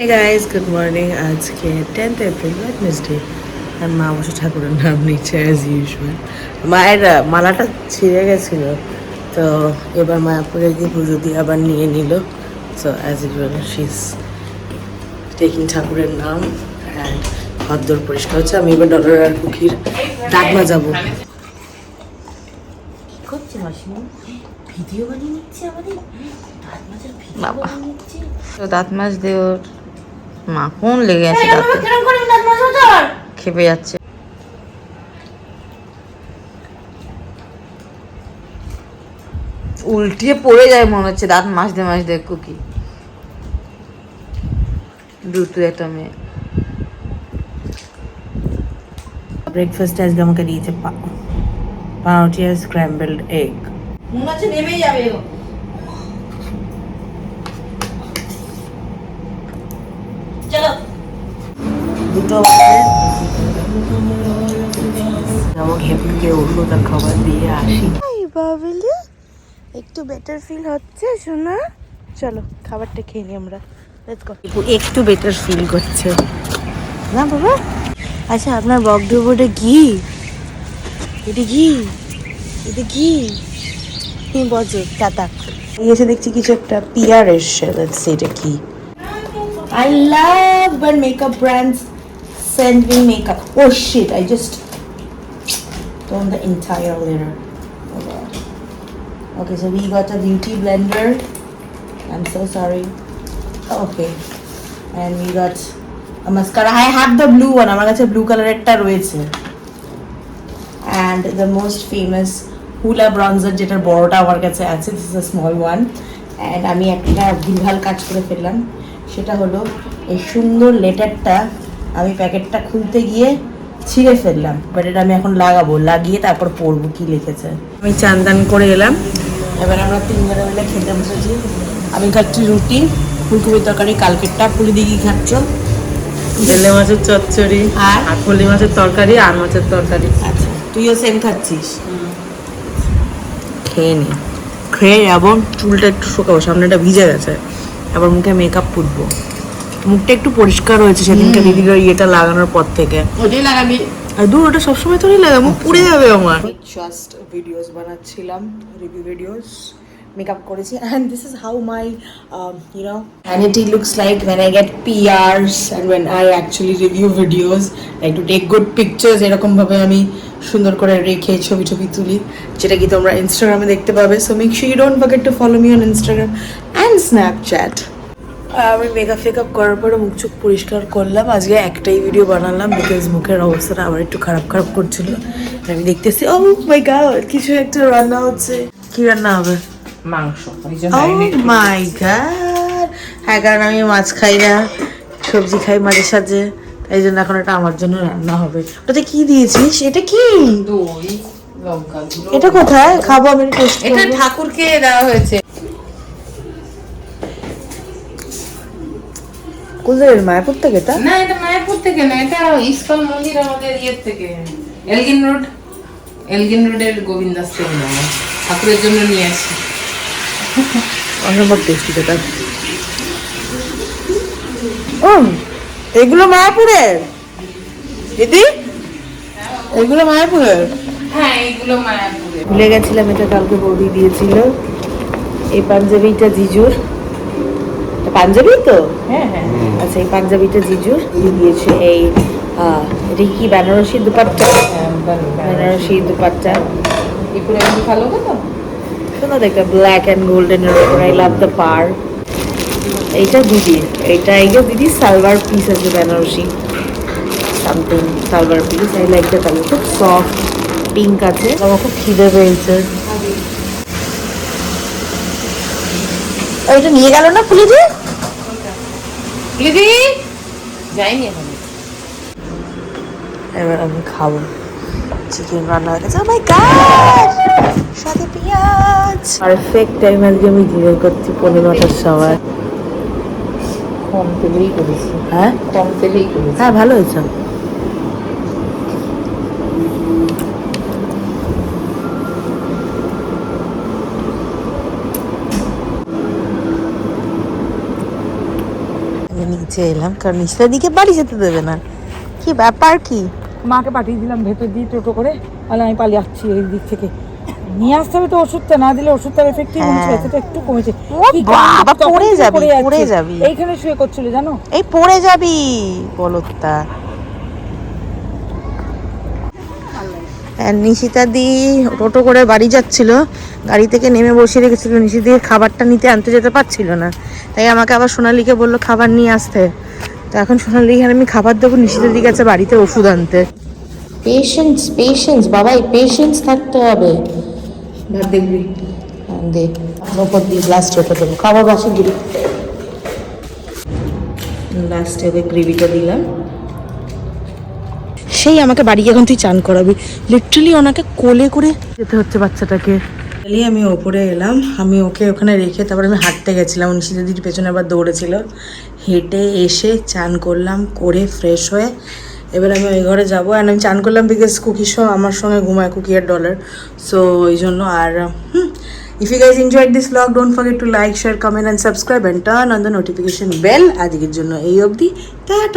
Hey guys, good morning. আজকে 10th April Wednesday আর মা বসে ঠাকুরের নাম নিচ্ছে অ্যাজ ইউজুয়াল। মায়ের মালাটা ছিঁড়ে গেছিল, তো এবার মায়াপুরে গিয়ে পুজো দিয়ে আবার নিয়ে নিল। So as usual she is taking ঠাকুরের নাম অ্যান্ড ঘরদোর পরিষ্কার হচ্ছে। আমি এবার ডলার আর কুকির দাগ মাজাবো। কি করছে মাসিমা? ভিডিও বানিয়ে নিচ্ছে আমাদের দাঁত মাজার ভিডিও বানিয়ে নিচ্ছে। তো দাঁত মাছ দিয়ে ওর মাখন লেগে আছে, খেপে যাচ্ছে। উল্টিয়ে পড়ে যায় মনে হচ্ছে দাঁত মাজতে মাজতে। কুকি দুটো একটা মেয়ে। ব্রেকফাস্টে আজকে আমাকে দিয়েছে পাউরুটি আর স্ক্র্যাম্বলড এগ। মনে হচ্ছে নেমেই যাবে। চলো দুটো আমাকে হেপকে ওষুধ আর খাবার দিয়ে আসি। বাবলি একটু বেটার ফিল হচ্ছে শোনা? চলো খাবারটা খেয়ে নিই আমরা। একটু বেটার ফিল করছে না বাবা? আচ্ছা আপনার বকডুবোটা ঘি, এটা ঘি, এটা ঘি তুমি বলছো টাটা। এসে দেখছি কিছু একটা পিয়ার এসছে, এটা কি? I love when makeup brands send me makeup. Oh shit, I just thrown the entire litter. Oh god. Okay, so we got a beauty blender. I'm so sorry. Okay. And we got a mascara. I have the blue one. আমার কাছে blue color একটা রয়েছে। And the most famous Hoola bronzer যেটার বড়টা আমার কাছে আছে. This is a small one. And আমি একটা ভুলভাল কাজ করে ফেললাম। সেটা হলো এই সুন্দর লেটারটা আমি প্যাকেটটা খুলতে গিয়ে ছিঁড়ে ফেললাম, বাট এটা আমি এখন লাগাবো, লাগিয়ে তারপর পড়বো কি লিখেছে। আমি চান্দান করে এলাম, এবার আমরা তিনজনে মিলে খেতে বসেছি। আমি খাচ্ছি রুটি, ফুলকপির তরকারি কালকেরটা। পুলি দিয়ে কি খাচ্ছ? বেলে মাছের চচ্চড়ি আর পলি মাছের তরকারি আর মাছের তরকারি। আচ্ছা, তুইও সেম খাচ্ছিস? খেয়ে নি, খেয়ে এবং চুলটা একটু শুকাবো, সামনেটা ভিজে গেছে, আবার মুখে মেকআপ পুতবো। মুখটা একটু পরিষ্কার হয়েছে সেদিনকে দিদির ইয়েটা লাগানোর পর থেকে। ওটাই লাগাবি? আর দূর ওটা সবসময় তোরই লাগা, মুখ পুড়ে যাবে আমার। জাস্ট ভিডিওস বানাচ্ছিলাম, রিভিউ ভিডিওস। মেকআপ করেছি and this is how my vanity looks like when I get PRs and when I actually review videos, like to take good pictures। এরকম ভাবে আমি সুন্দর করে রেখে ছবি তুলি, যেটা কি তোমরা ইনস্টাগ্রামে দেখতে পাবে। So make sure you don't forget to follow me on Instagram and Snapchat. আমি মেকআপ করার পরে মুখ চোখ পরিষ্কার করলাম। আজকে একটাই ভিডিও বানালাম বিকজ মুখের অবস্থাটা আবার একটু খারাপ করছিল। আমি দেখতেছি ও মাই গড কিছু একটা রান্না হচ্ছে। কি রান্না হবে? মাংস। ও মাই গড, হ্যাঁ, কারণ আমি মাছ খাই না, সবজি খাই মাঝে সাঝে, তাই জন্য এখন এটা আমার জন্য রান্না হবে। ওটাতে কি দিয়েছিস? এটা কি? দই, লঙ্কা। এটা কোথায় খাবো আমি? এটা ঠাকুরকে দেওয়া হয়েছে। কোথায়? মায়াপুর থেকে? এটা না, এটা মায়াপুর থেকে না, এটা ইস্কন মন্দির আমাদের ইয়ের থেকে, এলগিন রোডের গোবিন্দ দাস থেকে নেওয়া। ঠাকুরের জন্য নিয়ে আসি। অসম্ভব টেস্টি এটা। ও এগুলো মায়াপুরের দিদি? এগুলো মায়াপুরের? হ্যাঁ, এইগুলো মায়াপুরের। ভুলে গেছিলাম, এটা কালকে বৌদি দিয়েছিল। এই পাঞ্জাবিটা জিজুর। পাঞ্জাবি তো? হ্যাঁ হ্যাঁ। আচ্ছা, এই পাঞ্জাবিটা জিজুর দিয়েছে। এই এটা কি বেনারসি দুপাট্টা? বেনারসি দুপাট্টা। এগুলো একটু ভালো কথা। সুন্দর দেখতে, ব্ল্যাক অ্যান্ড গোল্ডেনের উপর। I love the pair. এইটা দিদির, এইটা দিদির সালভার পিস আছে, Banarasi something salwar piece. I like the colour, খুব সফট পিঙ্ক আছে। আমার খুব খিদে পেয়েছে। ওইটা নিয়ে গেল না পুলিদি? যাইনি এখন। এবার আমি খাবো। চিকেন রান্না হয়ে গেছে। ও মাই গড, সাথে পেঁয়াজ। পারফেক্ট টাইম আজকে আমি ডিনার করছি 9:30টার সময়। কম তেলেই করেছি। হ্যাঁ, কম তেলেই করেছি। হ্যাঁ, ভালো হয়েছে। আমি নিচে এলাম, কারণ নিচের দিকে বাড়ি যেতে দেবে না। কি ব্যাপার কি? মাকে পাঠিয়ে দিলাম ভেতর দিয়ে টোটো করে, আর আমি পালিয়ে যাচ্ছি এই দিক থেকে। নিয়ে আসতে হবে তো ওষুধটা, না দিলে ওষুধটার এফেক্টই কমছে, ব্যথাটা একটু কমেছে। ও বাবা, পড়ে যাবি। এইখানে শুয়ে করছিল জানো। এই পড়ে যাবি বলতা। নিশিতা দি টোটো করে বাড়ি যাচ্ছিল, গাড়ি থেকে নেমে বসিয়ে রেখেছিল। নিশিদির খাবারটা নিতে আনতে যেতে পারছিল না, তাই আমাকে আবার সোনালীকে বললো খাবার নিয়ে আসতে। তো এখন সোনালীকে আমি খাবার দেবো, নিশিতার দিকে আছে বাড়িতে ওষুধ আনতে। পেশেন্স বাবাই, পেশেন্স থাকতে হবে। ভাত দেখবি? দেখ, ওপর দিয়ে গ্লাস রেখে দেবো, খাবার বাসি দিবি। লাস্টে ওকে গ্রেভিটা দিলাম। সেই আমাকে বাড়ি এখন তুই চান করাবি, লিটারালি ওনাকে কোলে করে যেতে হচ্ছে বাচ্চাটাকে। আমি ওপরে এলাম, আমি ওকে ওখানে রেখে তারপরে আমি হাঁটতে গেছিলাম। নিশিতা দিদির পেছনে আবার দৌড়েছিল। হেঁটে এসে চান করলাম, করে ফ্রেশ হয়ে এবার আমি ওই ঘরে যাবো। অ্যান্ড আমি চান করলাম বিকজ কুকির সঙ্গে আমার সঙ্গে ঘুমায়, কুকি আর ডলার, সো ওই জন্য। আর if you guys enjoyed this vlog, don't forget to like, share, comment and subscribe and turn on the notification bell। আজকের জন্য এই অবধি, টাটা।